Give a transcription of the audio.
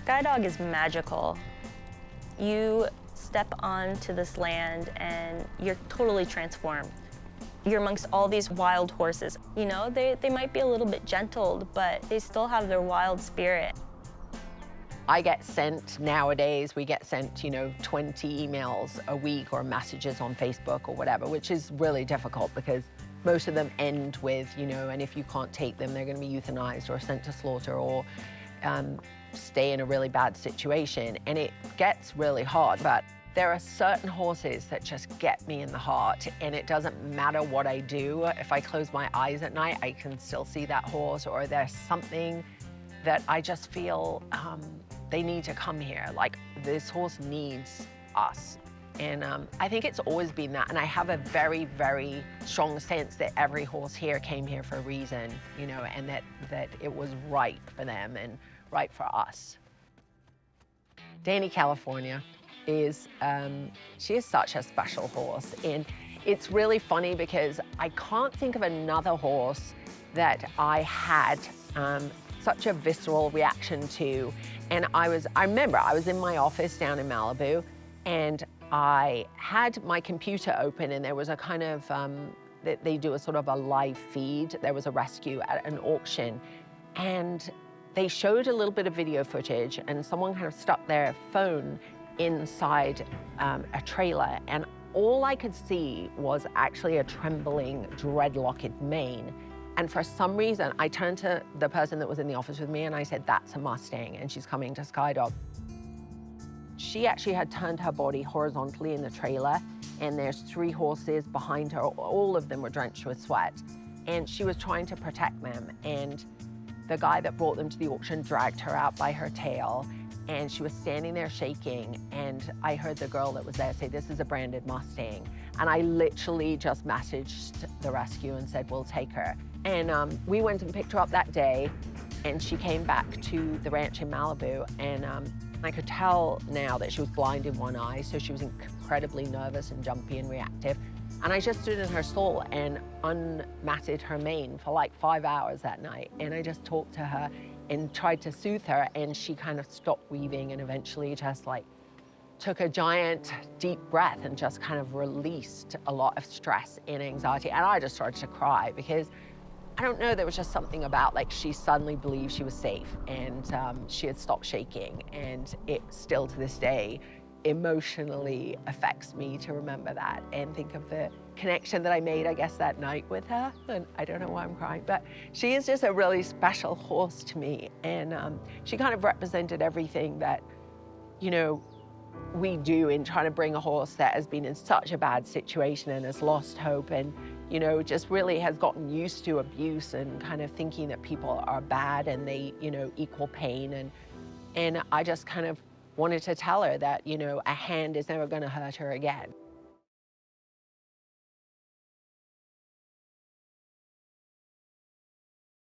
Skydog is magical. You step onto this land and you're totally transformed. You're amongst all these wild horses. You know, they might be a little bit gentled, but they still have their wild spirit. I get sent nowadays, we get sent, 20 emails a week or messages on Facebook or whatever, which is really difficult because most of them end with, and if you can't take them, they're going to be euthanized or sent to slaughter or stay in a really bad situation. And it gets really hard, but there are certain horses that just get me in the heart, and it doesn't matter what I do. If I close my eyes at night, I can still see that horse, or there's something that I just feel they need to come here. Like, this horse needs us. And I think it's always been that. And I have a very, very strong sense that every horse here came here for a reason, and that it was right for them and right for us. Dani California is, she is such a special horse. And it's really funny because I can't think of another horse that I had such a visceral reaction to. And I remember I was in my office down in Malibu, and I had my computer open, and there was a kind of, they do a sort of a live feed. There was a rescue at an auction, and they showed a little bit of video footage, and someone kind of stuck their phone inside a trailer, and all I could see was actually a trembling, dreadlocked mane. And for some reason, I turned to the person that was in the office with me and I said, "That's a Mustang, and she's coming to Skydog." She actually had turned her body horizontally in the trailer, and there's 3 horses behind her. All of them were drenched with sweat, and she was trying to protect them. And the guy that brought them to the auction dragged her out by her tail, and she was standing there shaking, and I heard the girl that was there say, "This is a branded Mustang." And I literally just messaged the rescue and said, "We'll take her." And we went and picked her up that day, and she came back to the ranch in Malibu, and I could tell now that she was blind in one eye, so she was incredibly nervous and jumpy and reactive. And I just stood in her stall and unmatted her mane for like 5 hours that night. And I just talked to her and tried to soothe her, and she kind of stopped weaving and eventually just like took a giant deep breath and just kind of released a lot of stress and anxiety. And I just started to cry because I don't know, there was just something about, like, she suddenly believed she was safe, and she had stopped shaking, and it still to this day emotionally affects me to remember that and think of the connection that I made, I guess, that night with her. And I don't know why I'm crying, but she is just a really special horse to me. And she kind of represented everything that, we do in trying to bring a horse that has been in such a bad situation and has lost hope and, just really has gotten used to abuse and kind of thinking that people are bad and they, equal pain. And I just kind of wanted to tell her that, a hand is never going to hurt her again.